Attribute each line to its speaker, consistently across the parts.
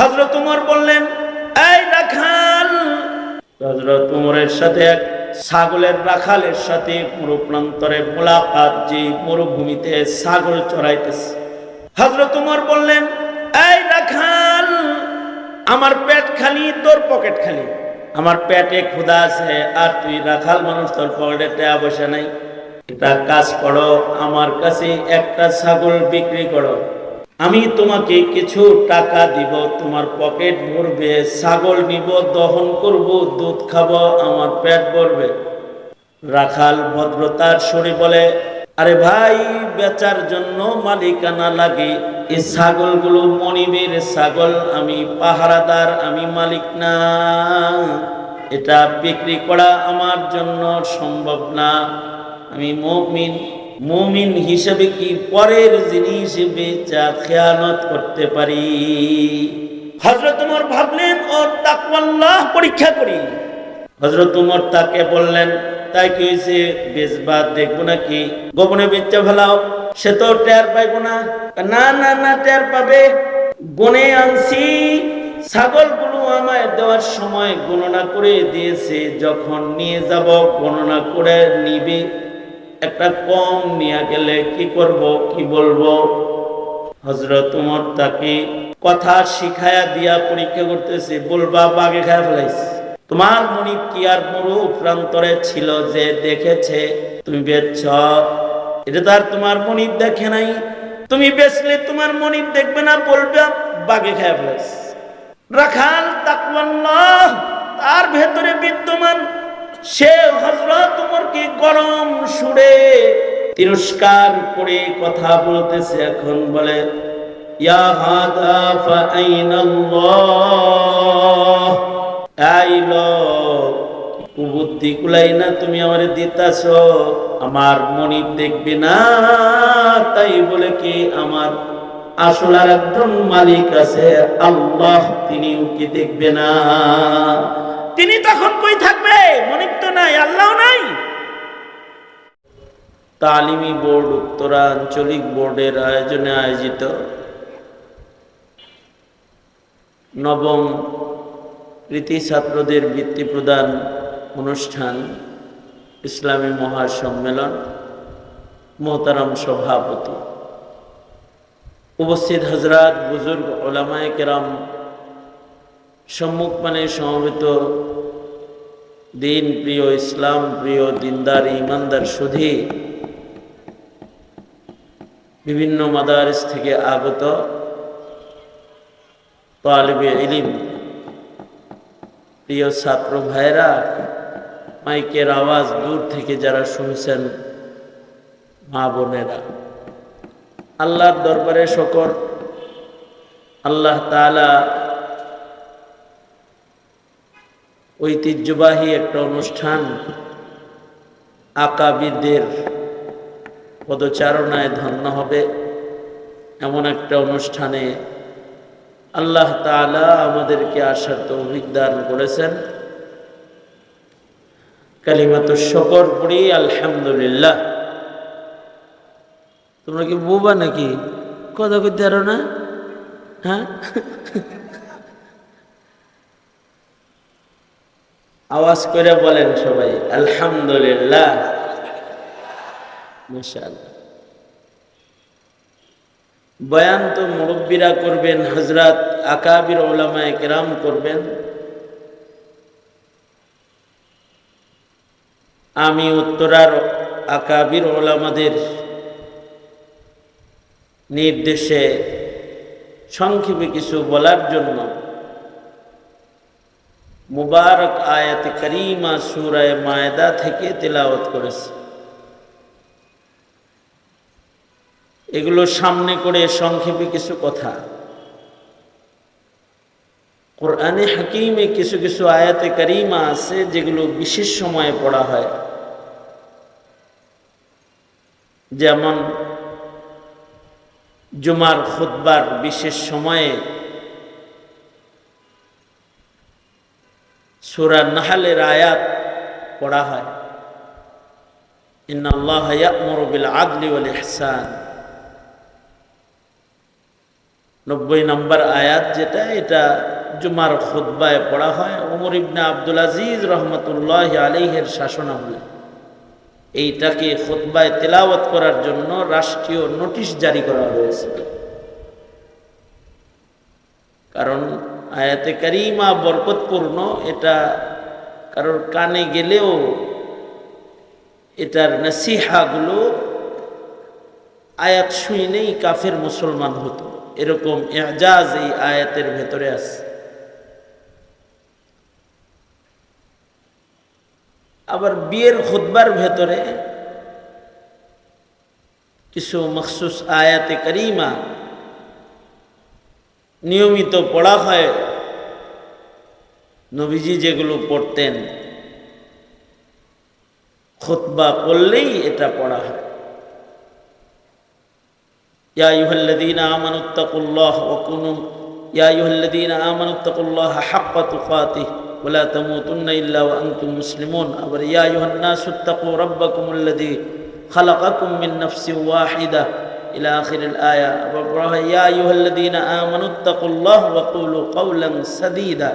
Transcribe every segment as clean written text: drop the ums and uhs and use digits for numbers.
Speaker 1: হযরত ওমর বললেন, এই রাখাল। হযরত ওমরের সাথে এক ছাগলের রাখালের সাথে পুরো প্রান্তরে মোলাকাত, যে মরুভূমিতে ছাগল চড়াইতেছে। হযরত ওমর বললেন, এই রাখাল, আমার পেট খালি, তোর পকেট খালি। আমার পেটে ক্ষুধা আছে, আর তুই রাখাল মানুষ, তোর পকেটে টাকা পয়সা নাই। একটা কাজ করো, আমার কাছে একটা ছাগল বিক্রি করো, আমি তোমাকে কিছু টাকা দিব, তোমার পকেট ভরবে, ছাগল নিব, দহন করব, দুধ খাবো, আমার পেট ভরবে। রাখাল ভদ্রতার সুরে বলে, আরে ভাই, বেচার জন্য মালিকানা লাগে। এই ছাগলগুলো মনিবের ছাগল, আমি পাহারাদার, আমি মালিক না। এটা বিক্রি করা আমার জন্য সম্ভব না। আমি মুমিন হিসেবে কি পরের জিনিস বেচা খেয়ানত করতে পারি? হযরত ওমর ভাবলেন, ওর তাকওয়াল্লাহ পরীক্ষা করি। হযরত ওমর তাকে বললেন, তাই কি হয়েছে, বেচবা দেখবো নাকি? গোপনে বেচা ফেলাও, সে তো টের পাইব না। না না না, টের পাবে। গনে আনছি, ছাগলগুলো আমায় দেওয়ার সময় গণনা করে দিয়েছে, যখন নিয়ে যাব গণনা করে নিবে। একটা কম নিয়ে গেলে কি করব, কি বলবো? হযরত ওমর তাকে কথা শিখায়া দিয়া পরীক্ষা করতেছে, বলবা বাগে খায় ফেলাইছে। তোমার মনিব কি আর মরু প্রান্তরে ছিল যে দেখেছে তুমি বেচছ? এটা তো আর তোমার মনিব দেখে নাই। তুমি বেচলে তোমার মনিব দেখবে না, বলবে বাগে খায় ফেলাইছে। রাখাল তাকওয়াল্লাহ তার ভেতরে বিদ্যমান। সে হযরত ওমরকে গরম সুরে তিরস্কার করে কথা বলতেছে। এখন বলে, ইয়া হাদা ফাআইনাল্লাহ, এই লোক, কুবুদ্ধি কুলাই না তুমি আমারে দিতাছ? আমার মনিব দেখবে না, তাই বলে কি আমার আসল আর একজন মালিক আছে আল্লাহ, তিনিও কি দেখবে না? তিনি তখন কই থাকবে? মনিব তো নাই, আল্লাহ নাই। তালিমি বোর্ড উত্তরাঞ্চলিক বোর্ডের আয়োজনে আয়োজিত নবম কৃতি ছাত্রদের বৃত্তি প্রদান অনুষ্ঠান, ইসলামী মহাসম্মেলন, মোহতারাম সভাপতি, উপস্থিত হযরত, বুজুর্গ, উলামায়ে কেরাম, সম্মুখপানে সমবেত দিন প্রিয়, ইসলাম প্রিয়, দিনদার, ইমানদার সুধী, বিভিন্ন মাদারিস থেকে আগত তালিবে ইলম, প্রিয় ছাত্র ভাইরা, মাইকের আওয়াজ দূর থেকে যারা শুনছেন, মা বোনেরা, আল্লাহর দরবারে শুকর। আল্লাহ তাআলা ঐতিহ্যবাহী একটা অনুষ্ঠান, আকাবিরদের পদচারণায় ধন্য হবে এমন একটা অনুষ্ঠানে আল্লাহ তাআলা আমাদেরকে আসার তৌফিক দান করেছেন। কালিমাতুশ শুকর পড়ি, আলহামদুলিল্লাহ। তোমরা কি বুবা নাকি? কথা কইতে পারো না? হ্যাঁ, আওয়াজ করে বলেন সবাই আলহামদুলিল্লাহ, মাশাআল্লাহ। বয়ান তো মুরব্বীরা করবেন, হযরত আকাবির উলামায়ে কেরাম করবেন। আমি উত্তরার আকাবির উলামাদের নির্দেশে সংক্ষেপে কিছু বলার জন্য মুবারক আয়াতে কারিমা সূরা মায়েদা থেকে তেলাওয়াত করেছি। এগুলো সামনে করে সংক্ষেপে কিছু কথা। কোরআনে হাকিমে কিছু কিছু আয়াতে কারিমা আছে যেগুলো বিশেষ সময়ে পড়া হয়, যেমন জুমার খুতবার বিশেষ সময়ে সূরা নাহলের আয়াত পড়া হয়, ইন্নাল্লাহা ইয়া'মুরু বিল আদলি ওয়াল ইহসান। 90 নম্বর আয়াত যেটা, এটা জুমার খুতবায় পড়া হয়। ওমর ইবনে আব্দুল আজিজ রহমতুল্লাহ আলাইহির শাসনামলে এইটাকে খুতবায় তেলাওয়াত করার জন্য রাষ্ট্রীয় নোটিশ জারি করা হয়েছিল। কারণ আয়াতে কারিমা বরকতপূর্ণ, এটা কারোর কানে গেলেও এটার নসিহাগুলো আয়াত শুনেই কাফের মুসলমান হতো, এরকম ইজাজ এই আয়াতের ভেতরে আছে। আবার বিয়ের খুতবার ভেতরে কিছু মখসুস আয়াতে কারিমা নিয়মিত পড়া হয়। নবীজি যেগুলো পড়তেন, খুতবা পড়লেই এটা পড়া হয়। ইয়া আইয়ুহাল্লাযীনা আমানুত্তাকুল্লাহ ওয়া কুনু ইয়া আইয়ুহাল্লাযীনা আমানুত্তাকুল্লাহা হাক্কা তুকাতিহি ওয়া লা তামুতুন্না ইল্লা ওয়া আনতুম মুসলিমুন। আবার ইয়া আইয়ুহান নাসুত্তাকু রাব্বাকুমুল্লাযী খালাকাকুম মিন নাফসিন ওয়াহিদা ইলা আখিরিল আয়া। আবার বলা হয় ইয়া আইয়ুহাল্লাযীনা আমানুত্তাকুল্লাহ ওয়া কুলু কাওলান সাদীদা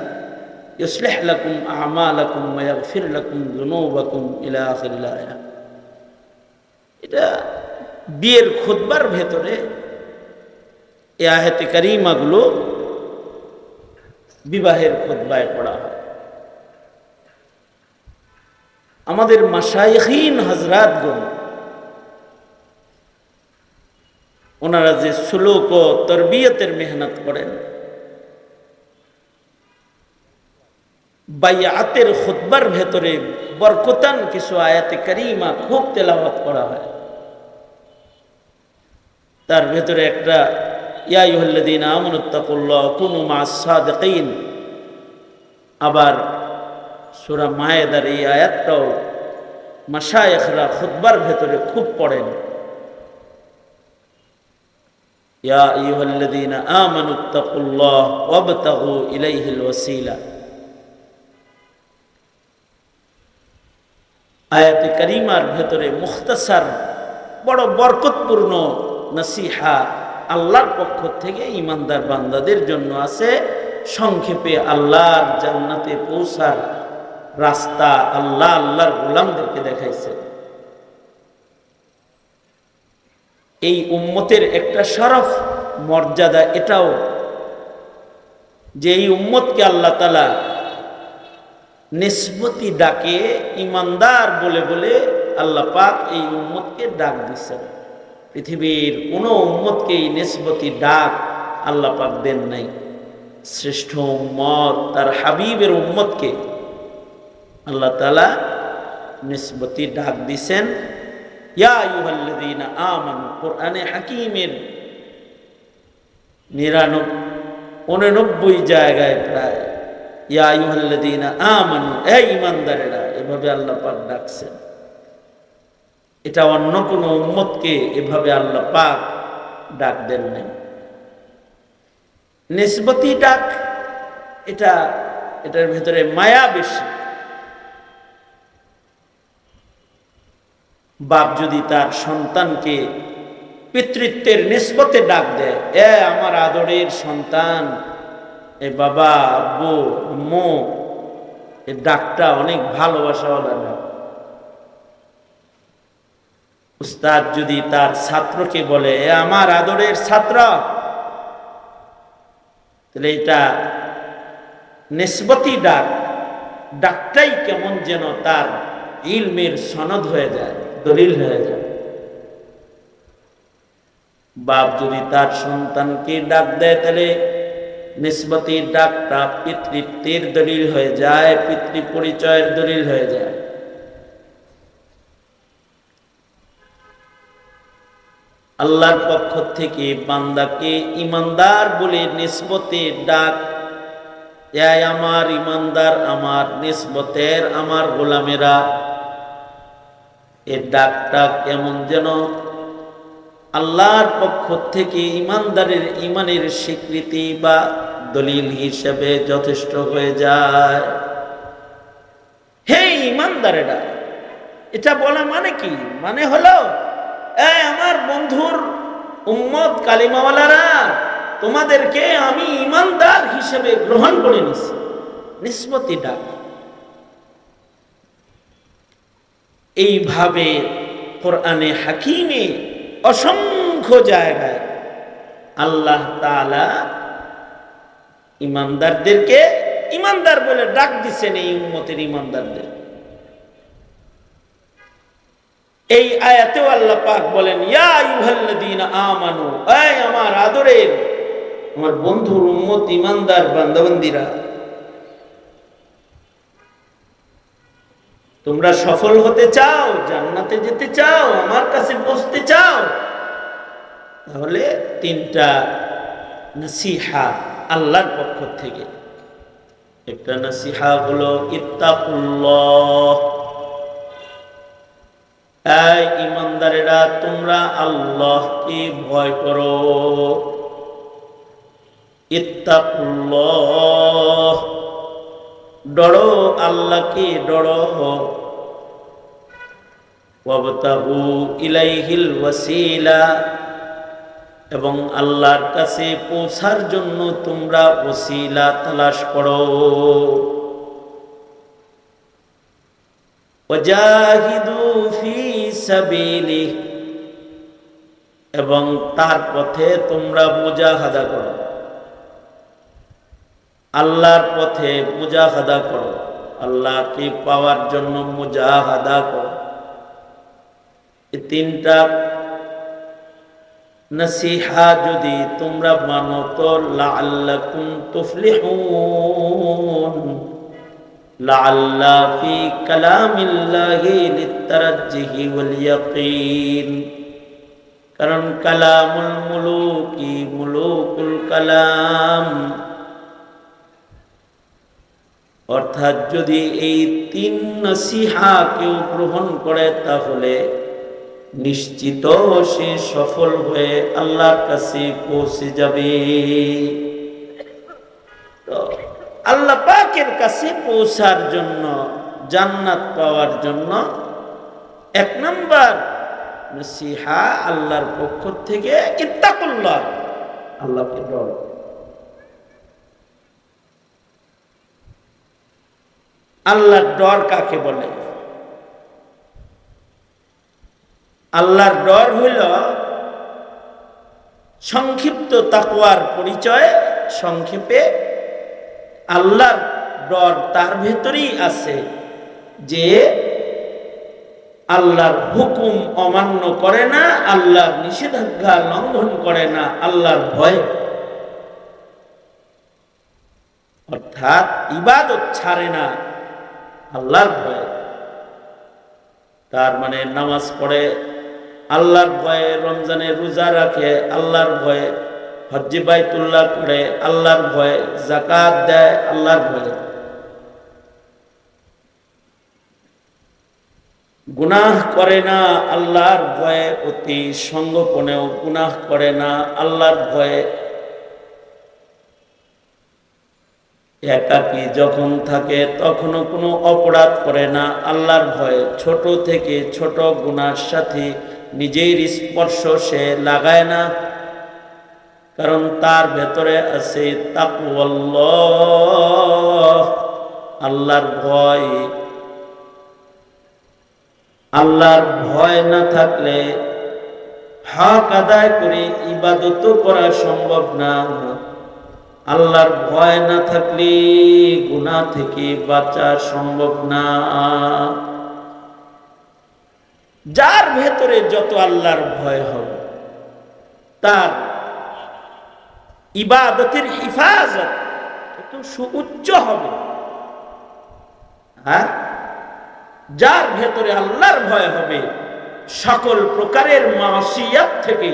Speaker 1: ইউসলিহ লাকুম আমালাকুম ওয়া ইয়াগফির লাকুম যুনুবাকুম ইলা আখিরিল আয়া। এটা বিয়ের খুতবার ভেতরে এই আয়াতে কারিমাগুলো বিবাহের খুতবায় পড়া হয়। আমাদের মাশায়েখিন হযরতগণ ওনারা যে সুলুক ও তরবিয়তের মেহনত করেন, বাইআতের খুতবার ভেতরে বরকতান কিছু আয়াতে কারিমা খুব তেলাওয়াত করা হয়। তার ভেতরে একটা ইয়া আইয়ুহাল্লাযীনা আমানুত্তাকুল্লাহ ওয়া কুনু মা'আস সাদিকিন। আবার সূরা মায়েদার এই আয়াতটাও মাশায়েখরা খুতবার ভেতরে খুব পড়েন। ইয়া আইয়ুহাল্লাযীনা আমানুত্তাকুল্লাহ ওয়াবতাগু ইলাইহিল ওয়াসিলা। আয়াতে কারিমার ভেতরে মুখতাসার বড় বরকতপূর্ণ নসিহা আল্লাহর পক্ষ থেকে ঈমানদার বান্দাদের জন্য আছে। সংক্ষেপে আল্লাহর জান্নাতে পৌঁছার রাস্তা আল্লাহ আল্লাহর গোলামদেরকে দেখাইছে। এই উম্মতের একটা শরফ মর্যাদা এটাও যে এই উম্মতকে আল্লাহ তাআলা নিসবতি ডাকে ঈমানদার বলে বলে আল্লাহ পাক এই উম্মতকে ডাক দিচ্ছেন। পৃথিবীর কোনো উম্মতকে এই নিসবতি ডাক আল্লাহ পাক দেন নাই। শ্রেষ্ঠ উম্মত তার হাবিবের উম্মতকে আল্লাহ তাআলা নিসবতি ডাক দিছেন ইয়া আইয়ুহাল্লাযীনা আমানু। কোরআনে হাকিমের 99 জায়গায় প্রায় ইয়া আইয়ুহাল্লাযীনা আমানু, এই ঈমানদারেরা, এভাবে আল্লাহ পাক ডাকছেন। এটা অন্য কোনো উম্মতকে এভাবে আল্লাহ পাক ডাক দেন নাই। নিসবতি ডাক এটার ভিতরে মায়া বেশি। বাপ যদি তার সন্তানকে পিতৃত্বের নিসবতে ডাক দেয়, এ আমার আদরের সন্তান, এ বাবা, আব্বু, আম্মু, এই ডাকটা অনেক ভালোবাসাওয়ালা ডাক। উস্তাদ যদি তার ছাত্রকে বলে এ আমার আদরের ছাত্র, তাহলে এটা নিসবতি ডাক। ডাকটাই কেমন যেন তার ইলমের সনদ হয়ে যায়, দলিল হয়ে যায়। বাপ যদি তার সন্তানকে ডাক দেয়, তাহলে নিসবতি ডাকটা পিতৃত্বের দলিল হয়ে যায়, পিতৃ পরিচয়ের দলিল হয়ে যায়। আল্লাহর পক্ষ থেকে বান্দাকে ঈমানদার বলে নিসবতে ডাক, এ আমার ঈমানদার, আমার নিসবতের আমার গোলামেরা, এর ডাকটা কেমন যেন আল্লাহর পক্ষ থেকে ঈমানদারের ঈমানের স্বীকৃতি বা দলিল হিসেবে যথেষ্ট হয়ে যায়। হে ঈমানদারেরা, এটা বলা মানে কি? মানে হলো আমার বন্ধুর উম্মত কালিমাওয়ালারা, তোমাদেরকে আমি ঈমানদার হিসেবে গ্রহণ করে নিছি। নিসবতি ডাক। এইভাবে কোরআনে হাকিমে অসংখ্য জায়গায় আল্লাহ তাআলা ঈমানদারদেরকে ঈমানদার বলে ডাক দিচ্ছেন। এই উম্মতের ঈমানদারদের এই আয়াতেও আল্লাহ পাক বলেন, ইয়া আইয়ুহাল্লাযীনা আমানু, এই আমার আদরের, আমার বন্ধুর উম্মত ঈমানদার বান্দাবান্দীরা, তোমরা সফল হতে চাও, জান্নাতে যেতে চাও, আমার কাছে পৌঁছতে চাও, তাহলে তিনটা নসিহা আল্লাহর পক্ষ থেকে। একটা নসিহা হলো ইত্তাকুল্লাহ, এই ঈমানদারেরা তোমরা আল্লাহকে ভয় করো। ইত্তাকুল্লাহ, ডরো, আল্লাহকে ডরো। ওয়াবতাগু ইলাইহিল ওয়াসিলা, এবং আল্লাহর কাছে পৌঁছার জন্য তোমরা ওসিলা তালাশ করো। ওয়াজাহিদু ফি সাবিলিহি, এবং তার পথে তোমরা মুজাহাদা করো, আল্লাহর পথে মুজাহাদা করো, আল্লাহকে পাওয়ার জন্য মুজাহাদা করো। এই তিনটা নসিহা যদি তোমরা মানো তো লাআল্লাকুম তুফলিহুন। লাআল্লা ফি কালামিল্লাহি লিত্তারাজ্জিহি ওয়াল ইয়াকিন, কারণ কালামুল মুলুকি মুলুকুল কালাম, অর্থাৎ যদি এই তিন নসিহা কেউ গ্রহণ করে তাহলে নিশ্চিত সে সফল হয়ে আল্লাহর কাছে পৌঁছে যাবে। তো আল্লাহ পাকের কাছে পৌঁছার জন্য, জান্নাত পাওয়ার জন্য এক নম্বর নসিহা আল্লাহর পক্ষ থেকে ইত্তাকুল্লাহ, আল্লাহকে ডর। আল্লাহর ডর কাকে বলে? আল্লাহর ডর হইল সংক্ষিপ্ত তাকওয়ার পরিচয়। সংক্ষেপে আল্লাহর ডর তার ভেতরেই আছে যে আল্লাহর হুকুম অমান্য করে না, আল্লাহর নিষেধাজ্ঞা লঙ্ঘন করে না, আল্লাহর ভয়, অর্থাৎ ইবাদত ছাড়ে না, আল্লাহর ভয়। তার মানে নামাজ পড়ে আল্লাহর ভয়ে, রমজানে রোজা রাখে আল্লাহর ভয়ে, হজ্জে বাইতুল্লাহ করে আল্লাহর ভয়ে, যাকাত দেয় আল্লাহর ভয়ে, গুনাহ করে না আল্লাহর ভয়ে, অতি সঙ্গোপনেও গুনাহ করে না আল্লাহর ভয়ে, একাকী যখন থাকে তখনও কোনো অপরাধ করে না আল্লাহর ভয়ে, ছোট থেকে ছোট গুনার সাথে নিজের স্পর্শ সে লাগায় না, কারণ তার ভেতরে আছে তাকওয়াল্লাহ, আল্লাহর ভয়। আল্লাহর ভয় না থাকলে হক আদায় করে ইবাদত করা সম্ভব না। আল্লাহর ভয় না থাকলে গুনাহ থেকে বাঁচা সম্ভব না। যার ভেতরে যত আল্লাহর ভয় হবে তার ইবাদতের হিফাজত তত সুউচ্চ হবে। হ্যাঁ, যার ভেতরে আল্লাহর ভয় হবে সকল প্রকারের মাসিয়াত থেকে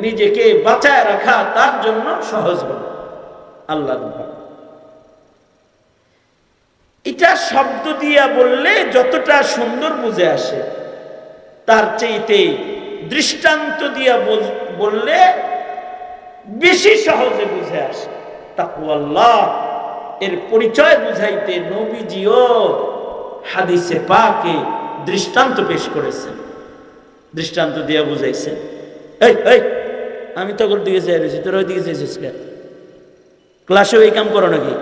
Speaker 1: নিজেকে বাঁচায় রাখা তার জন্য সহজ হবে। আল্লাহর ভয়, এটা শব্দ দিয়া বললে যতটা সুন্দর বুঝে আসে, তার চাইতে দৃষ্টান্ত দিয়া বললে বেশি সহজে বুঝে আসে। তাকওয়াল্লাহ এর পরিচয় বুঝাইতে নবীজিও হাদিসে পাকে দৃষ্টান্ত পেশ করেছেন, দৃষ্টান্ত দিয়া বুঝাইছেন। এই আমি তো ওর দিকে চাই রয়েছি, তোরা ওই দিকে চাইছিস কে? ক্লাসেও এই কাম করো নাকি?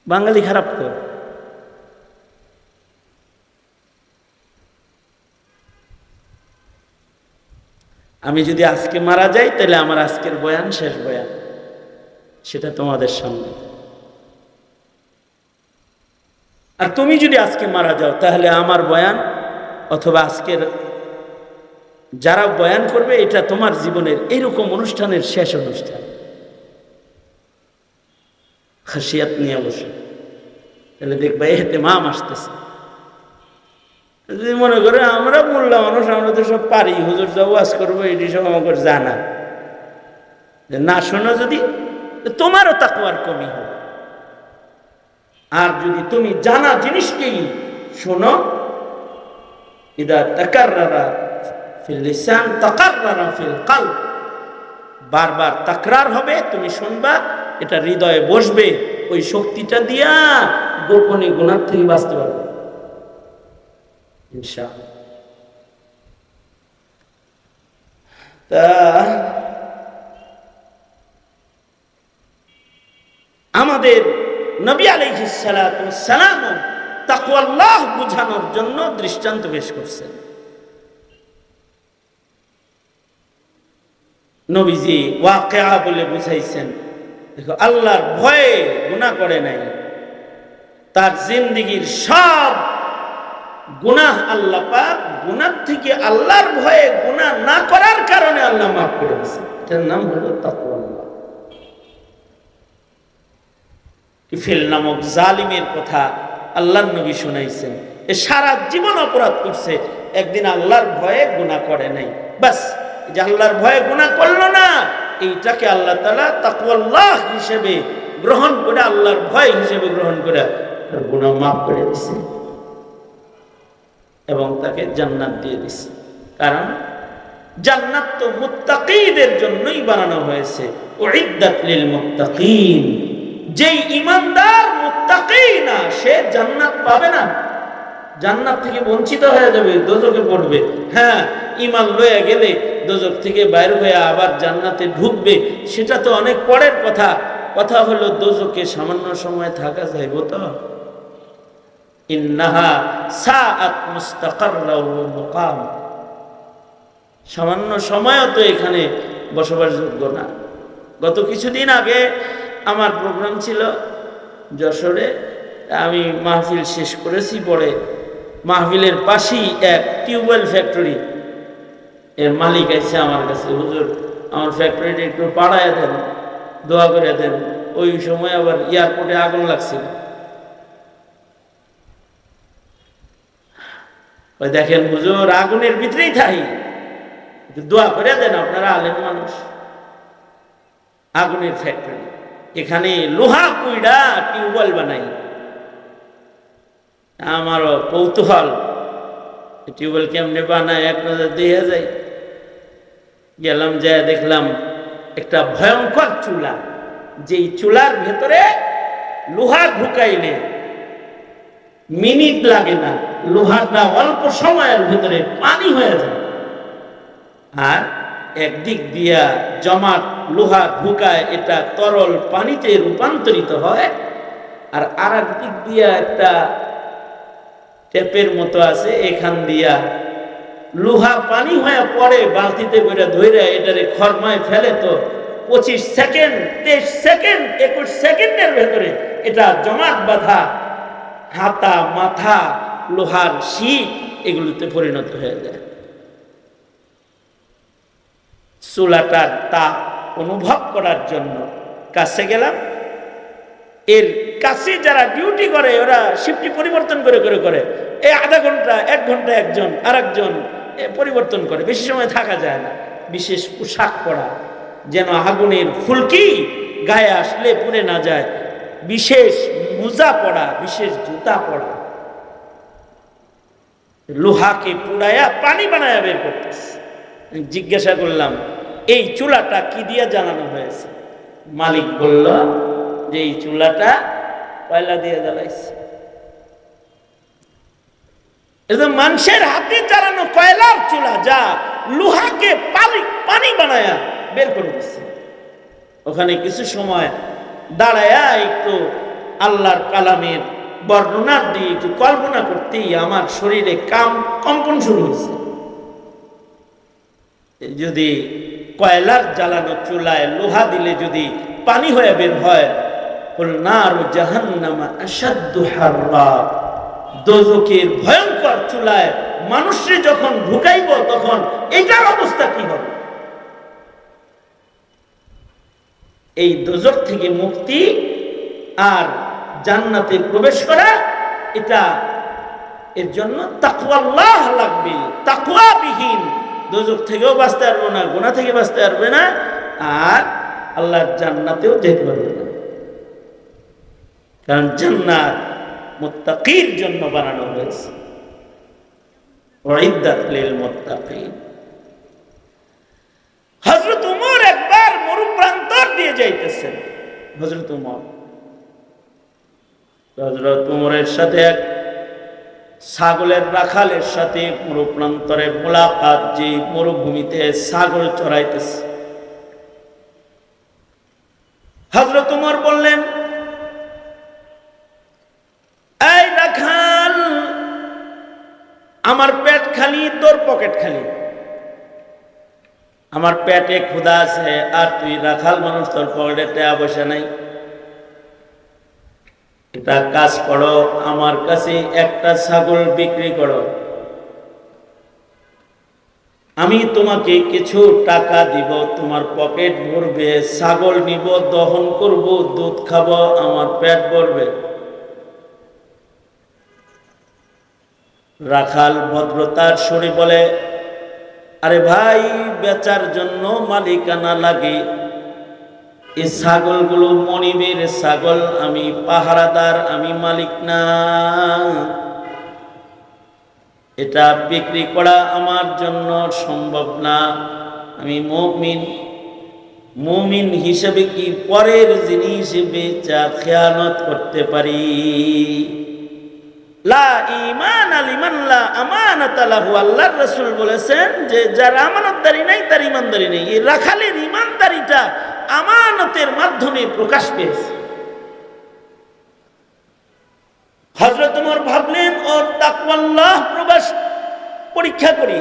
Speaker 1: বাঙালি খারাপ তো। আমি যদি আজকে মারা যাই তাহলে আমার আজকের বয়ান শেষ বয়ান, সেটা তোমাদের সামনে। আর তুমি যদি আজকে মারা যাও তাহলে আমার বয়ান অথবা আজকের যারা বয়ান করবে এটা তোমার জীবনের এরকম অনুষ্ঠানের শেষ অনুষ্ঠান। খাসিয়াত নিয়ে বসে তাহলে দেখবা ইহতেমাম আসতেছে। যদি মনে করে আমরা মোল্লা মানুষ, আমরা তো সব পারি, হুজুর যা ওয়াজ করবো এটি সব আমাকে জানা, না শোনো যদি তোমারও তাকওয়ার কমি হবে। আর যদি তুমি জানা জিনিসকেই শোনো, ইদা তাকাররারা ফিল লিসান তাকাররারা ফিল কলব, বারবার তাকরার হবে, তুমি শুনবা, এটা হৃদয়ে বসবে, ওই শক্তিটা দিয়া গোপনে গুনাহ থেকে বাঁচতে পারবে ইনশাআল্লাহ। তা আমাদের নবী আলাইহিস সালাতু ওয়াস সালাম তাকওয়াল্লাহ বুঝানোর জন্য দৃষ্টান্ত পেশ করছেন। নবীজি ওয়াকিয়া বলে বুঝাইছেন, দেখো আল্লাহর ভয়ে গুনাহ করে নাই, তার জিন্দেগীর সব গুনাহ আল্লাহ পাক গুনাহ থেকে আল্লাহর ভয়ে গুনাহ না করার কারণে আল্লাহ মাফ করে দিয়েছেন। এটার নাম হলো তাকওয়াল্লাহ। কিফিল নামক জালিমের কথা আল্লাহর নবী শুনাইছেন, এ সারা জীবন অপরাধ করছে, একদিন আল্লাহর ভয়ে গুনাহ করে নাই, বাস যে আল্লাহর ভয়ে গুনাহ করলো না, এইটাকে আল্লাহ তাআলা তাকওয়াল্লাহ হিসেবে গ্রহণ করে, আল্লাহর ভয় হিসেবে গ্রহণ করে তার গুনাহ মাফ করে দিয়েছে এবং তাকে জান্নাত দিয়ে দিয়েছে। কারণ জান্নাত তো মুত্তাকীদের জন্যই বানানো হয়েছে, উইদ্দাত লিল মুত্তাকিন। যেই ঈমানদার মুত্তাকী না, সে জান্নাত পাবে না, জান্নাত থেকে বঞ্চিত হয়ে যাবে, দোজখে পড়বে। হ্যাঁ, ঈমান লয়ে গেলে দোজখ থেকে বাইর হয়ে আবার জান্নাতে ঢুকবে, সেটা তো অনেক পরের কথা। কথা হলো দোজখে সামান্য সময় থাকা যাইব তো। ইন্নাহা সাআত মুস্তাকাররা ওয়া মুকাম, সামান্য সময়ও তো এখানে বসবাসযোগ্য না। গত কিছুদিন আগে আমার প্রোগ্রাম ছিল যশোরে, আমি মাহফিল শেষ করেছি, পরে মাহফিলের পাশেই এক টিউবওয়েল ফ্যাক্টরি এর মালিক আছে আমার কাছে, হুজুর আমার ফ্যাক্টরিটা একটু পাড়ায় দেন, দোয়া করে দেন। ওই সময় আবার এয়ারপোর্টে আগুন লাগছিল। ওই দেখেন হুজুর আগুনের ভিতরেই থাই, দোয়া করে দেন, আপনারা আলেম মানুষ। আগুনের ফ্যাক্টরি, এখানে লোহা কুইড়া টিউবওয়েল বানাই। আমারও কৌতূহল, টিউবওয়েল কেমনে বানায় এক নজর দিয়ে যায়। গেলাম, যায় দেখলাম একটা ভয়ঙ্কর চুলা, যেই চুলার ভেতরে লোহা ঢুকাইলে মিনিট লাগে না, লোহাটা অল্প সময়ের ভেতরে পানি হয়ে যায়। আর একদিক দিয়া জমাট লোহা ঢুকায়, এটা তরল পানিতে রূপান্তরিত হয়, আর আরেক দিক দিয়া একটা টেপের মতো আছে, এখান দিয়া লোহা পানি হয়ে পড়ে, বালতিতে করে ধরে এটারে খরমায় ফেলে, তো 25 সেকেন্ড 23 সেকেন্ড 21 সেকেন্ডের ভেতরে এটা জমাট বাঁধা হাতা মাথা লোহার শীট এগুলোতে পরিণত হয়ে যায়। চুলাটার তাপ অনুভব করার জন্য কাছে গেলাম। এর কাছে যারা ডিউটি করে ওরা শিফটি পরিবর্তন করে করে এই আধা ঘন্টা 1 ঘন্টা একজন আর একজন পরিবর্তন করে, বেশি সময় থাকা যায় না। বিশেষ পোশাক পরা, যেন আগুনের ফুলকি গায়ে আসলে পুড়ে না যায়, বিশেষ মোজা পরা, বিশেষ জুতা পরা, লোহাকে পুড়ায়া পানি বানায়া বের করতেছে। জিজ্ঞাসা করলাম এই চুলাটা কি দিয়া জ্বালানো হয়েছে? মালিক বলল যে এই চুলাটা কয়লা দিয়ে জ্বালাইছে। এটা মানুষের হাতে চালানো কয়লার চুলা, যা লোহাকে পানি বানায়া বের করে দিচ্ছে। ওখানে কিছু সময় দাঁড়ায়া একটু আল্লাহর কালামের বর্ণনা দিয়ে একটু কল্পনা করতেই আমার শরীরে কম্পন শুরু হয়েছে। যদি কয়লার জ্বালানো চুলায় লোহা দিলে যদি পানি হয়ে বের হয়, নারু জাহান্নামা আশাদ্দু হাররা, দোজখের ভয়ঙ্কর চুলায় মানুষে যখন ঢুকাইব তখন এটার অবস্থা কি হবে? এই দোজখ থেকে মুক্তি আর জান্নাতে প্রবেশ করা, এটা এর জন্য তাকওয়াল্লাহ লাগবে। তাকওয়াবিহীন দোজখ থেকেও বাঁচতে পারবে না, গুনাহ থেকে বাঁচতে পারবে না, আর আল্লাহর জান্নাতেও যেতে পারবে না। কারণ জান্নাত মুত্তাকির জন্য বানানো হয়েছে। উইদ্দাত লিল মুত্তাকিন। হযরত ওমর একবার মরুপ্রান্তর দিয়ে যাইতেছেন। হযরত ওমরের সাথে এক ছাগলের রাখালের সাথে মরুপ্রান্তরে মোলাকাত, যে মরুভূমিতে ছাগল চড়াইতেছে। হযরত ওমর বললেন, এই রাখাল, আমার পেট খালি, তোর পকেট খালি। আমার পেটে ক্ষুধা আছে, আর তুই রাখাল মানুষ, তোর পকেটে টাকা পয়সা নাই। এটা কাজ করো, আমার কাছে একটা ছাগল বিক্রি করো, আমি তোমাকে কিছু টাকা দিব, তোমার পকেট ভরবে, ছাগল নিব, দহন করব, দুধ খাবো, আমার পেট ভরবে। রাখাল ভদ্রতার সুরে বলে, আরে ভাই, বেচার জন্য মালিকানা লাগে, এই ছাগলগুলো মনিবের ছাগল, আমি পাহারাদার, আমি মালিক না। এটা বিক্রি করা আমার জন্য সম্ভব না। আমি মুমিন হিসেবে কি পরের জিনিস বেচা খেয়ানত করতে পারি? লা ঈমান লিমান লা আমানাতা লাহু। আল্লাহর রাসূল বলেছেন যে যার আমানতদারি নাই তার ঈমানদারি নেই। এই রাখালের ঈমানদারিটা আমানতের মাধ্যমে প্রকাশ পেয়েছে। হযরত ওমর ভাবলেন, ওর তাকওয়াল্লাহ প্রবেশ পরীক্ষা করি।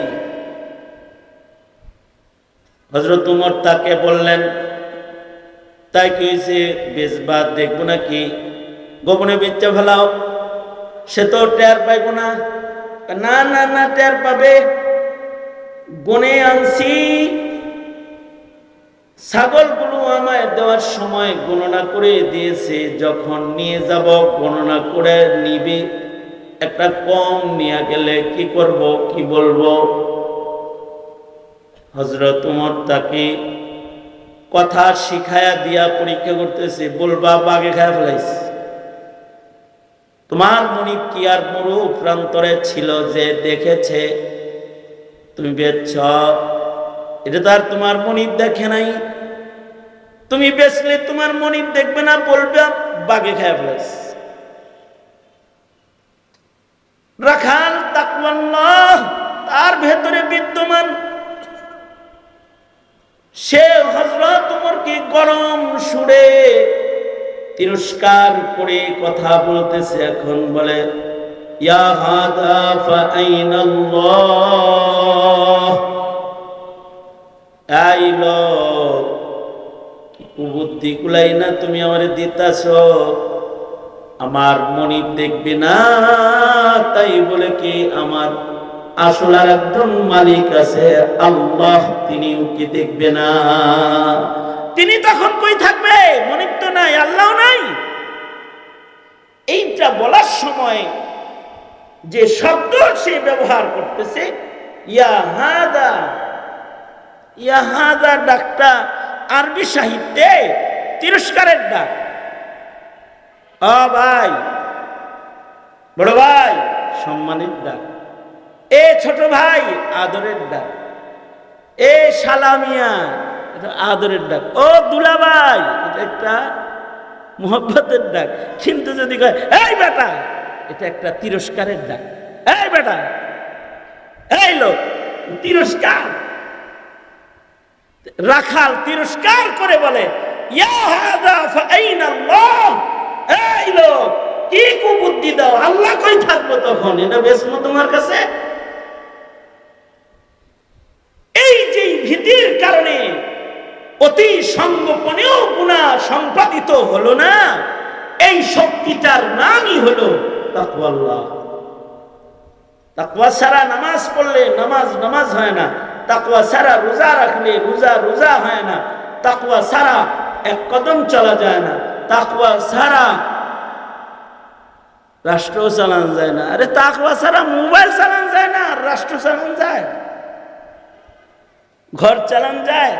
Speaker 1: হযরত ওমর তাকে বললেন, তাই কি হয়েছে, বেচবা দেখবো নাকি? গোপনে বেচা ফেলাও, সে তো টের পাইব না। না না না, টের পাবে। গনে আনছি, ছাগলগুলো আমায় দেওয়ার সময় গণনা করে দিয়েছে, যখন নিয়ে যাব গণনা করে নিবে, একটা কম নিয়ে গেলে কি করব, কি বলবো? হযরত ওমর তাকে কথা শিখায়া দিয়া পরীক্ষা করতেছে, বলবা বাগে খায় ফেলাইছে। তোমার মনিব কি আর মরু প্রান্তরে ছিল যে দেখেছে তুমি বেচছ? এটা তো আর তোমার মনিব দেখে নাই। তুমি বেচলে তোমার মনিব দেখবে না, বলবে বাগে খায় ফেলাইছে। রাখাল তাকওয়াল্লাহ তার ভেতরে বিদ্যমান। সে হযরত ওমরকে গরম সুরে তিরস্কার করে কথা বলতেছে। এখন বলে, ইয়া হাদা ফাআইনাল্লাহ, এই লোক, বুদ্ধি কুলাই না তুমি আমারে দিতাছ, আমার মনিব দেখবে না, তাই বলে কি আমার আসল আর একজন মালিক আছে আল্লাহ, তিনিও কি দেখবে না? তিনি তখন কই থাকবে? মনিব তো নাই, আল্লাহ নাই। এইটা বলার সময় যে শব্দ সে ব্যবহার করতেছে, ইয়া হাদা, ইয়া হাদা ডাকটা আরবি সাহিত্যে তিরস্কারের ডাক। ও ভাই, বড় ভাই, সম্মানের ডাক। এ ছোট ভাই, আদরের ডাক। এ সালামিয়া, এটা আদরের ডাক। ও দুলাভাই, এটা একটা মোহব্বতের ডাক। কিন্তু যদি কয় এই বেটা, এটা একটা তিরস্কারের ডাক। এই বেটা, এই লোক, তিরস্কার। রাখাল তিরস্কার করে বলে, ইয়া হাযা ফাআইনা আল্লাহ, এই লোক কি কুবুদ্ধি দাও, আল্লাহ কই থাকবো তখন, এটা বেসমো তোমার কাছে? এই যে ভীতির কারণে অতি সঙ্গোপনেও গুনাহ সম্পাদিত হলো না, এই শক্তিটার নামই হলো তাকওয়াল্লাহ। তাকওয়া ছাড়া নামাজ পড়লে নামাজ হয় না, তাকওয়া ছাড়া রোজা রাখলে রোজা হয় না, তাকওয়া ছাড়া এক কদম চলা যায় না, তাকওয়া ছাড়া রাষ্ট্র চালানো যায় না। আরে তাকওয়া ছাড়া মোবাইল চালানো যায় না, আর রাষ্ট্র চালানো যায়, ঘর চালানো যায়।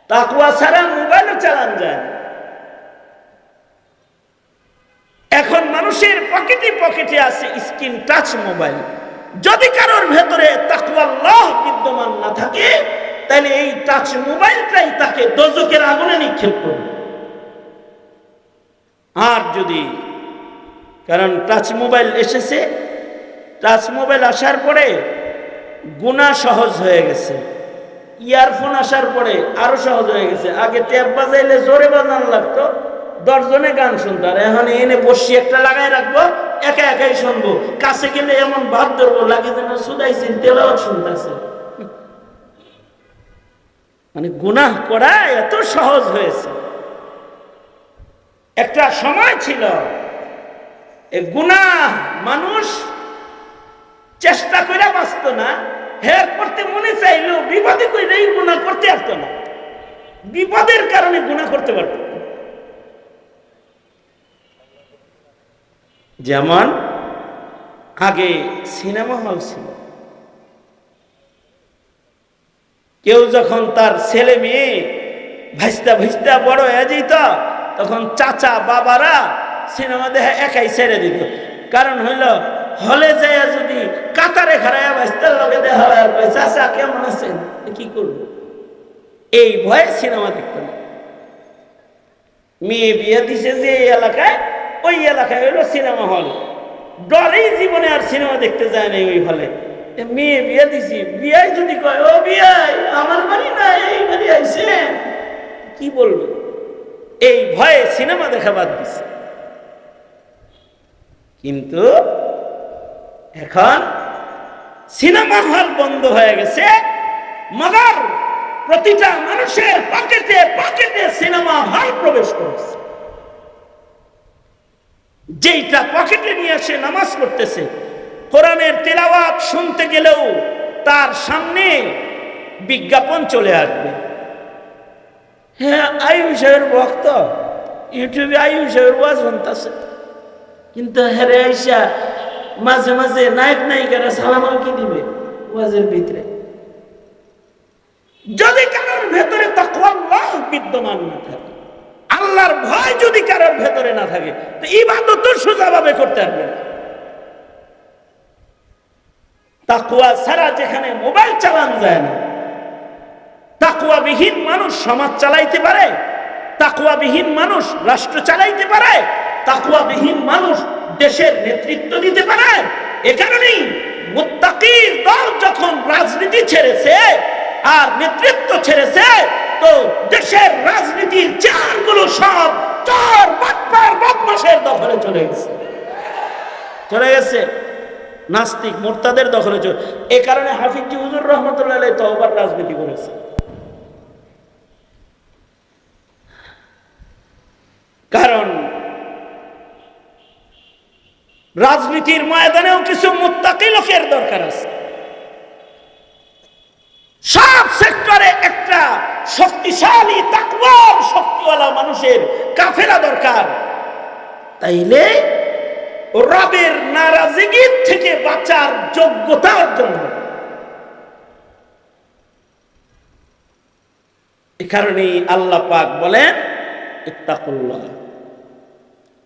Speaker 1: তাকওয়া ছাড়া মোবাইলও চালানো যায় না। এখন মানুষের পকেটে পকেটে আছে স্ক্রিন টাচ মোবাইল। যদি কারোর ভেতরে তাকওয়াল্লাহ বিদ্যমান না থাকে, তাহলে এই টাচ মোবাইলটাই তাকে দোজখের আগুনে নিক্ষেপ করবে। আর যদি, কারণ টাচ মোবাইল এসেছে, টাচ মোবাইল আসার পরে গুনাহ সহজ হয়ে গেছে, ইয়ারফোন আসার পরে আরো সহজ হয়ে গেছে। আগে ট্যাপ বাজাইলে জোরে বাজানো লাগতো, 10 জনে গান শুনতো, আর এখন এনে বসি একটা লাগাই রাখবো, একা একাই শুনবো। কাছে গেলে এমন ভাব ধরবো লাগে যেন সুদাইছি তেলাওয়াত শুনতেছে। মানে গুনাহ করা এত সহজ হয়েছে। একটা সময় ছিল এই গুনাহ মানুষ চেষ্টা করে বাঁচত না, হ্যাঁ করতে মনে চাইলো, বিপদে কইলে গুনাহ করতে পারতো না, বিপদের কারণে গুনাহ করতে পারত। যেমন আগে সিনেমা হল ছিল, কেউ যখন তার ছেলে মেয়ে ভাইস্তা বড় হয়ে যেত, তখন চাচা বাবারা সিনেমা দেখে একাই ছেড়ে দিত। কারণ হইল হলে যায় যদি কাতারে খারাইয়া ভাইস্তার লগে দেখা হয়, আর চাচা কেমন আছেন, কি করবো, এই ভয়ে সিনেমা দেখত না। মেয়ে বিয়ে দিছে যে এলাকায়, ওই এলাকায় হইল সিনেমা হল, ডরেই জীবনে আর সিনেমা দেখতে যায় না ওই হলে। মেয়ে বিয়ে দিছি, বিয়ে যদি কয় ও বিয়ে আমার বাড়ি না এই বাড়ি আইছেন, কি বলবে, এই ভয়ে সিনেমা দেখা বাদ দিছে। কিন্তু এখন সিনেমা হল বন্ধ হয়ে গেছে, মগর প্রতিটা মানুষের পকেটে পকেটে সিনেমা হল প্রবেশ করেছে। যেইটা পকেটে নিয়ে এসে নামাজ পড়তেছে, কোরআনের তেলাওয়াত শুনতে গেলেও তার সামনে বিজ্ঞাপন চলে আসবে। হ্যাঁ, আইয়ুব সাহেবের ভক্ত, ইউটিউবে আইয়ুব সাহেবের ওয়াজ শুনতেছে, কিন্তু হেরে আইসা মাঝে মাঝে নায়ক নায়িকারা সালাম কি দিবে ওয়াজের ভিতরে। যদি কারোর ভেতরে তাকওয়াল্লাহ বিদ্যমান না থাকে, আল্লাহর ভয় যদি কারোর ভেতরে না থাকে, তো ইবাদত সোজাভাবে করতে পারবে না। তাকওয়া ছাড়া যেখানে মোবাইল চালানো যায় না, তাকওয়াবিহীন মানুষ সমাজ চালাইতে পারে, তাকওয়াবিহীন মানুষ রাষ্ট্র চালাইতে পারে, তাকওয়াবিহীন মানুষ দেশের নেতৃত্ব দিতে পারে। এ কারণেই মুত্তাকির দল যখন রাজনীতি ছেড়েছে আর নেতৃত্ব ছেড়েছে, তো দেশের রাজনীতির চেয়ারগুলো সব চোর বাটপার বদমাশের দখলে চলে গেছে, নাস্তিক মুরতাদের দখলে চলে। এ কারণে হাফিজ হুজুর রহমতুল্লাহ আলাইহি তওবার রাজনীতি করেছে। কারণ রাজনীতির ময়দানেও কিছু মুত্তাকি লোকের দরকার আছে। সব সেক্টরে একটা শক্তিশালী তাকওয়ার শক্তিওয়ালা মানুষের কাফেলা দরকার, তাইলে রবের নারাজগির থেকে বাঁচার যোগ্যতা অর্জন হবে। এ কারণেই আল্লাহ পাক বলেন ইত্তাকুল্লাহ,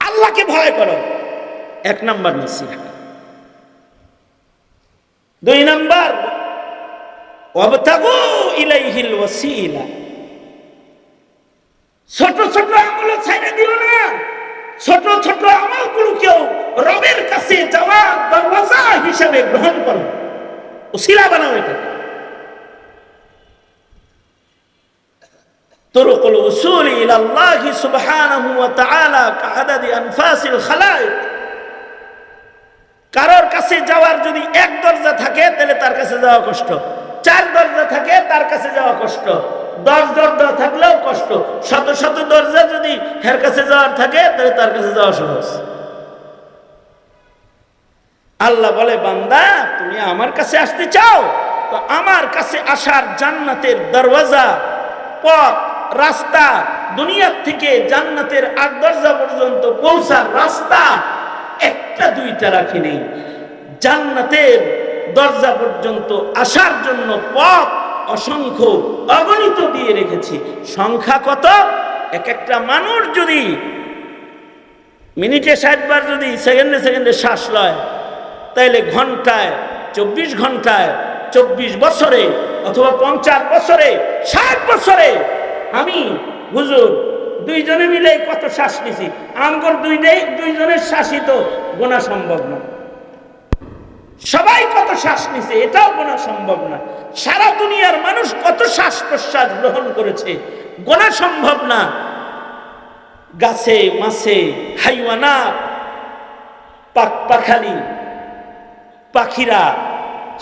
Speaker 1: আল্লাহকে ভয় করো। 1 নাম্বার নসিহত। 2 নাম্বার ওয়াবতাগু ইলাইহিল ওয়াসিলা, ছোট ছোট আমল ছাইড়া দিও না, ছোট ছোট আমলগুলোকেও রবের কাছে যাওয়ার দরওয়াজা হিসেবে গ্রহণ করো, উসিলা বানাও এটাকে। তুরুকুল উসুল ইলা আল্লাহ সুবহানাহু ওয়া তাআলা কাআদাদি আনফাসিল খালায়েক। কারোর কাছে যাওয়ার যদি এক দরজা থাকে তাহলে তার কাছে যাওয়া কষ্ট, 4 দরজা থাকে তার কাছে যাওয়া কষ্ট, 10 দরজা থাকলেও কষ্ট, শত শত দরজা যদি এর কাছে যাওয়ার থাকে তাহলে তার কাছে যাওয়া সহজ। আল্লাহ বলে, বান্দা তুমি আমার কাছে আসতে চাও তো আমার কাছে আসার জান্নাতের দরওয়াজা, পথ, রাস্তা, দুনিয়ার থেকে জান্নাতের 8 দরজা পর্যন্ত পৌঁছার রাস্তা একটা দুইটা রাখি নেই, জান্নাতের দরজা পর্যন্ত আসার জন্য পথ অসংখ্য অগণিত দিয়ে রেখেছি। সংখ্যা কত? এক একটা মানুষ যদি মিনিটে 60 বার যদি সেকেন্ডে সেকেন্ডে শ্বাস লয়, তাইলে ঘন্টায় 24 ঘন্টায় 24 বছরে অথবা 50 বছরে 60 বছরে আমি হুজুর দুইজনে মিলে কত শ্বাস নিছি, আমগর দুইজনের শ্বাসই তো গোনা সম্ভব না। সবাই কত শ্বাস নিছে এটাও গোনা সম্ভব না। সারা দুনিয়ার মানুষ কত শ্বাস প্রশ্বাস গ্রহণ করেছে গোনা সম্ভব না। গাছে মাছে হাইওয়ানাত, পাখালি পাখিরা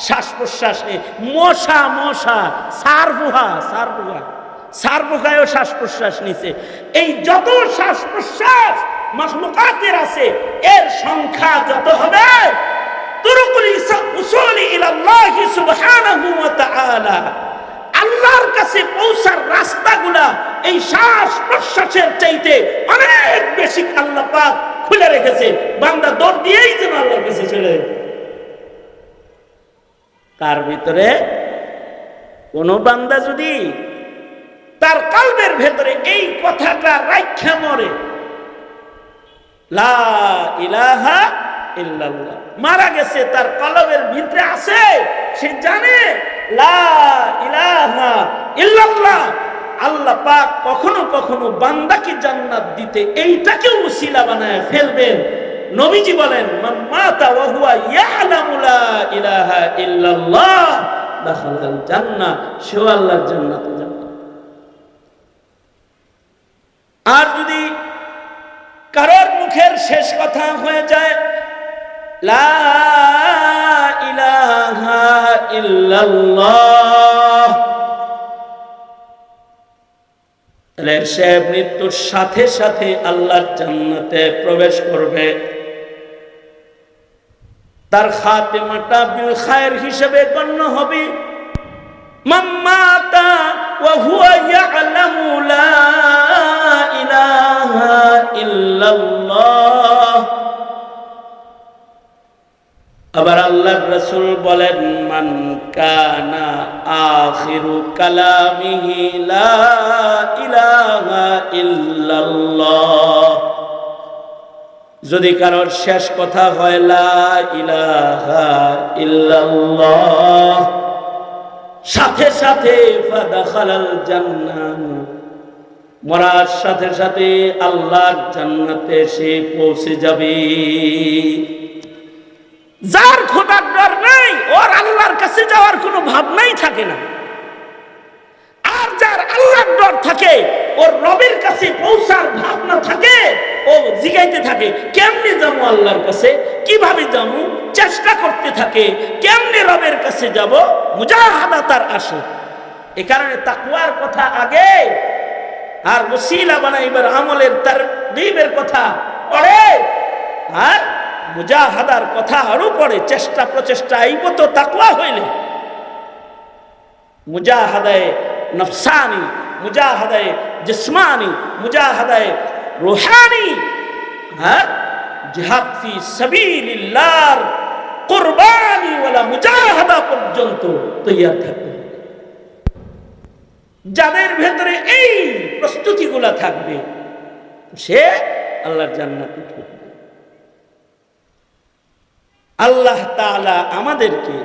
Speaker 1: শ্বাস প্রশ্বাস নিয়ে, মশা সারবুহায়ও শ্বাস প্রশ্বাস নিছে। এই যত শ্বাস প্রশ্বাস মাখলুকাতের আছে এর সংখ্যা যত হবে, তুরুকুল উসুল ইলা আল্লাহ সুবহানাহু ওয়া তাআলা, আল্লাহর কাছে পৌঁছার রাস্তাগুলা এই শ্বাস প্রশ্বাসের চাইতে অনেক বেশি আল্লাহ পাক খুলে রেখেছে। বান্দা দৌড় দিয়েই যেন আল্লাহর কাছে চলে যায়। তার ভিতরে কোন বান্দা যদি তার কলবের ভেতরে এই কথাটা রাখা মরে, লা ইলাহা ইল্লাল্লাহ, মারা গেছে, তার কলবের ভিতরে আছে, সে জানে লা ইলাহা ইল্লাল্লাহ, আল্লাহ পাক কখনো কখনো বান্দাকে জান্নাত দিতে এইটাকে উসিলা বানায় ফেলবেন। নবীজি বলেন, মান মাতা ওয়া হুয়া ইয়ালামু লা ইলাহা ইল্লাল্লাহ দাখালাল জান্নাহ, সে আল্লাহর জান্নাতে যাবে। আর যদি কারোর মুখের শেষ কথা হয়ে যায় লা ইলাহা ইল্লাল্লাহ, তাহলে সে মৃত্যুর সাথে সাথে আল্লাহর জান্নাতে প্রবেশ করবে। তার খাতিমাটা বিল খায়ের হিসেবে গণ্য হবে। মান মাতা ওয়া হুয়া ইয়ালামু লা ইলাহা ইল্লাল্লাহ। আবার আল্লাহর রাসূল বলেন, মান কানা আখিরু কালামিহি লা ইলাহা ইল্লাল্লাহ, যদি কারোর শেষ কথা হয় লা ইলাহা ইল্লাল্লাহ, সাথে সাথে ফাদাখালাল জান্নাহ, মরার সাথে সাথে আল্লাহর জান্নাতে সে পৌঁছে যাবে। যার খোদার ডর নেই ওর আল্লাহর কাছে যাওয়ার কোনো ভাবনাই থাকে না। আর যার আল্লাহর ডর থাকে ওর রবের কাছে পৌঁছার ভাবনা থাকে, ও জিগাইতে থাকে কেমনে যাবো আল্লাহর কাছে, কিভাবে যাবো, চেষ্টা করতে থাকে কেমনে রবের কাছে যাব, মুজাহাদা তার আসে। এ কারণে তাকওয়ার কথা আগে আর ওসিলা বানাইবার আমলের তারগীবের কথা পড়ে, আর মুজাহাদার কথা আরো পড়ে। চেষ্টা প্রচেষ্টা আইব তো তাকওয়া হইলে, মুজাহাদায়ে নফসানি, মুজাহাদায়ে জিসমানি, মুজাহাদায়ে রূহানি, আর জিহাদ ফি সাবিলিল্লাহ, কুরবানি ওয়ালা মুজাহাদা পর্যন্ত তৈয়ার থাকবে। যাদের ভেতরে এই প্রস্তুতিগুলা থাকবে সে আল্লাহর জান্নাতে ঢুকবে। আল্লাহ তাআলা আমাদেরকে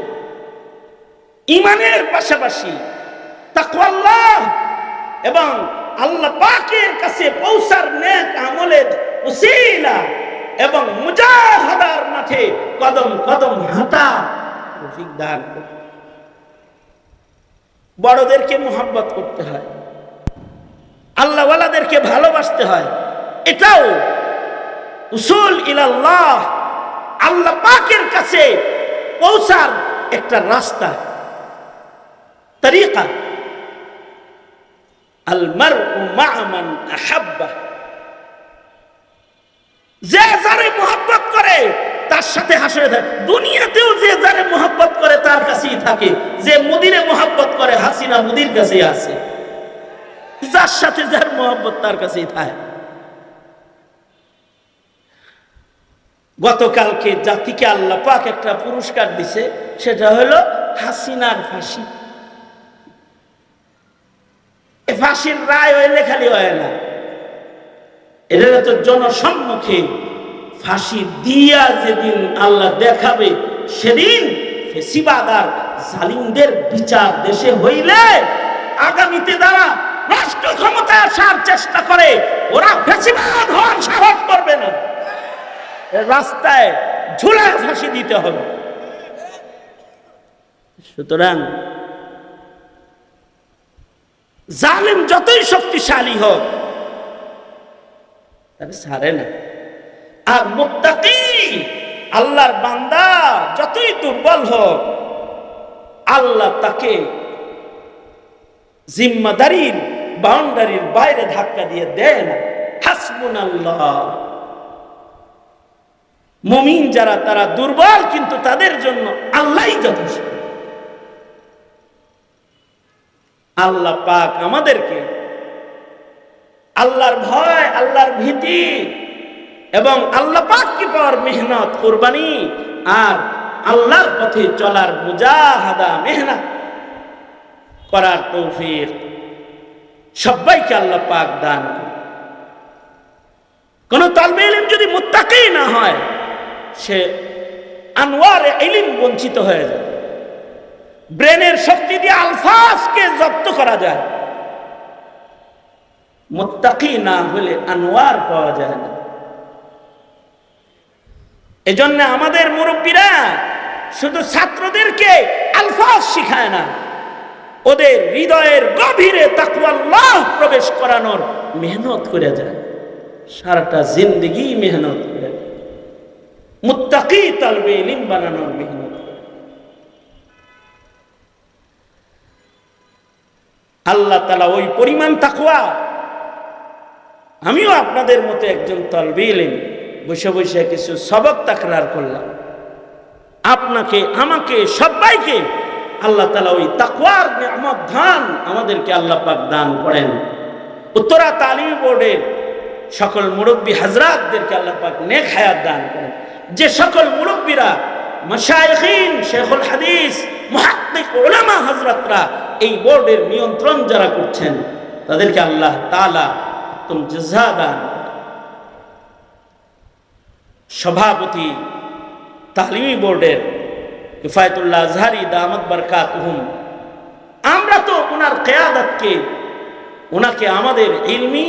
Speaker 1: ঈমানের পাশাপাশি তাকওয়াল্লাহ এবং আল্লাহ পাকের কাছে পৌঁছার নেক আমলের উসিলা এবং মুজাহাদার মাঠে কদম কদম হাঁটা তৌফিক দান করুন। বড়দেরকে মুহাব্বত করতে হয়, আল্লাহওয়ালাদেরকে ভালোবাসতে হয়, এটাও উসুল ইলাল্লাহ, আল্লাহ পাকের কাছে পৌঁছার একটা রাস্তা, তরিকা। আল মারউ মা'a মান আহাব্বা, যে যারে মুহাব্বত করে তার সাথে হাসরে থাকে। দুনিয়াতেও যে যারে মুহাব্বত করে তার কাছেই থাকে। যে মুদিরে মুহাব্বত করে, হাসিনা মুদির কাছেই আছে। যার সাথে যার মুহাব্বত তার কাছেই থাকে। গতকালকে জাতিকে আল্লাহ পাক একটা পুরস্কার দিছে, সেটা হলো হাসিনার ফাঁসি। ফাঁসির রায় হইলে খালি হয় না, এটা তো জনসম্মুখে ফাঁসি দিয়া যেদিন আল্লাহ দেখাবে, সেদিন ফেসিবাদ আর জালিমদের বিচার দেশে হইলে আগামীতে যারা রাষ্ট্র ক্ষমতায় আসার চেষ্টা করে ওরা ফেসিবাদ হওয়ার সাহস করবে না, রাস্তায় ঝুলায় ফাঁসি দিতে হবে। সুতরাং জালিম যতই শক্তিশালী হোক তাকে ছাড়ে না। আর মুত্তাকি আল্লাহর বান্দা যতই দুর্বল হোক আল্লাহ তাকে জিম্মাদারির বাউন্ডারির বাইরে ধাক্কা দিয়ে দেয় না। হাসবুনাল্লাহ। মুমিন যারা তারা দুর্বল, কিন্তু তাদের জন্য আল্লাহই যথেষ্ট। আল্লাহ পাক আমাদেরকে আল্লাহর ভয়, আল্লাহর ভীতি এবং আল্লাহ পাককে পাওয়ার মেহনত, কুরবানি আর আল্লাহর পথে চলার মুজাহাদা, মেহনত করার তৌফিক সবাইকে আল্লাহ পাক দান করুন। কোন তালিবে ইলম যদি মুত্তাকি না হয়, সে আনওয়ারে ইলম বঞ্চিত হয়ে যাবে। ব্রেনের শক্তি দিয়ে আলফাজকে জব্দ করা যায়, মুত্তাকি না হলে আনওয়ার পাওয়া যায় না। এজন্য আমাদের মুরব্বীরা শুধু ছাত্রদেরকে আলফাজ শিখায় না, ওদের হৃদয়ের গভীরে তাকওয়াল্লাহ প্রবেশ করানোর মেহনত করে যায়, সারাটা জিন্দেগি মেহনত করে মুত্তাকি তালিবে ইলম বানানোর মেহনত করে। আল্লাহ তাআলা ওই পরিমাণ তাকওয়া, আমিও আপনাদের মতো একজন তালিবে ইলম বসে বসে কিছু সবক তাকরার করলাম, আপনাকে আমাকে সবাইকে আল্লাহ তাআলা ওই তাকওয়ার নিয়ামত দান আমাদেরকে আল্লাহ পাক দান করেন। উত্তরা তালিম বোর্ডের সকল মুরব্বী হযরতদেরকে আল্লাহ পাক নেক হায়াত দান করেন। যে সকল মুরব্বীরা, মাশায়েখিন, শেখুল হাদিস, মুহাক্কিক, উলামা হযরতরা এই বোর্ডের নিয়ন্ত্রণ যারা করছেন, তাদেরকে আল্লাহ তাআলা উত্তম জাযা দান। সভাপতি তালিমি বোর্ডের কিফায়াতুল্লাহ আজহারি দামাত বারকাতুহুম, আমরা তো ওনার কিয়াদতকে, ওনাকে আমাদের ইলমি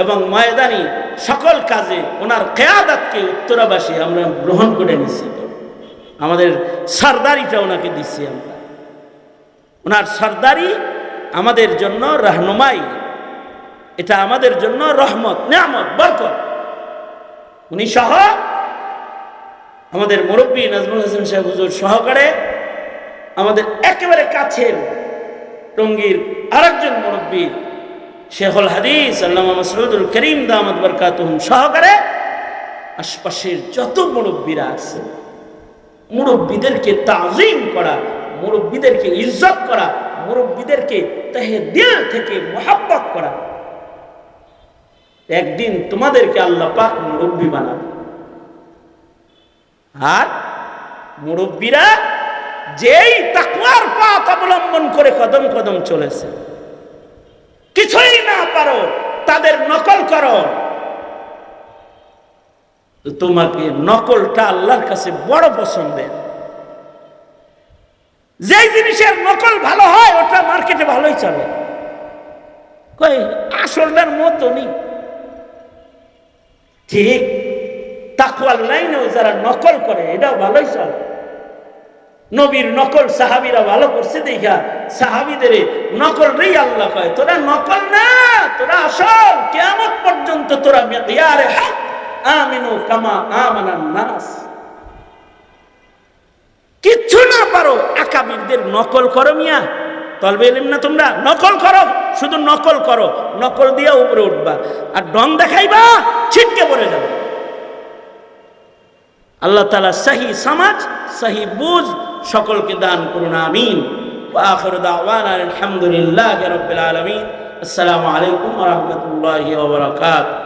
Speaker 1: এবং ময়দানি সকল কাজে ওনার কিয়াদতকে উত্তরাবাসী আমরা গ্রহণ করে নিচ্ছি। আমাদের সরদারিটা ওনাকে দিচ্ছি আমরা। ওনার সরদারি আমাদের জন্য রাহনুমাই, এটা আমাদের জন্য রহমত, নিয়ামত, বরকত। উনি সহ আমাদের মুরব্বী নাজমুল হাসান সাহেব হুজুর সহকারে আমাদের একেবারে কাছের টঙ্গীর আরেকজন মুরব্বী শেখুল হাদিস আল্লামা মাসউদুল করিম দামাত বারকাতুহুম সহকারে আশপাশের যত মুরব্বীরা আছে, মুরব্বীদেরকে তাজিম করা, মুরব্বীদেরকে ইজ্জত করা, মুরব্বীদেরকে তাহে দিল থেকে মুহাব্বত করা। একদিন তোমাদেরকে আল্লাহ পাক মুরব্বী বানাবে। আর মুরব্বীরা যেই তাকওয়ার পথ অবলম্বন করে কদম কদম চলেছে, কিছুই না পারো তাদের নকল করো, তোমাকে নকলটা আল্লাহর কাছে বড় পছন্দের। যেই জিনিসের নকল ভালো হয় ওটা মার্কেটে ভালোই চলে, কই আসলটার মতো নেই। ঠিক তাকওয়ার লাইনেও যারা নকল করে এটাও ভালোই চলে। নবীর নকল সাহাবীরা ভালো করছে দেখা সাহাবীদের নকল রেই আল্লাহ কয় তোরা নকল না, তোরা আসল। কিয়ামত পর্যন্ত তোরা মিকিয়ারে হক আমিনু কামা আমানান নাস। কিচ্ছু না পারো আকাবিরদের নকল করো মিয়া, তলবে ইলম না তোমরা, নকল করো, শুধু নকল করো, নকল দিয়া উপরে উঠবা আর ডং দেখাইবা ছিটকে পড়ে যাবে। আল্লাহ তাআলা সহি সমাজ সহি বুঝ সকলকে দান করুন, আমিন। ওয়া আখিরু দাওয়ানা আলহামদুলিল্লাহি রাব্বিল আলামিন। আসসালামু আলাইকুম ওয়া রাহমাতুল্লাহি ওয়া বারাকাতুহু।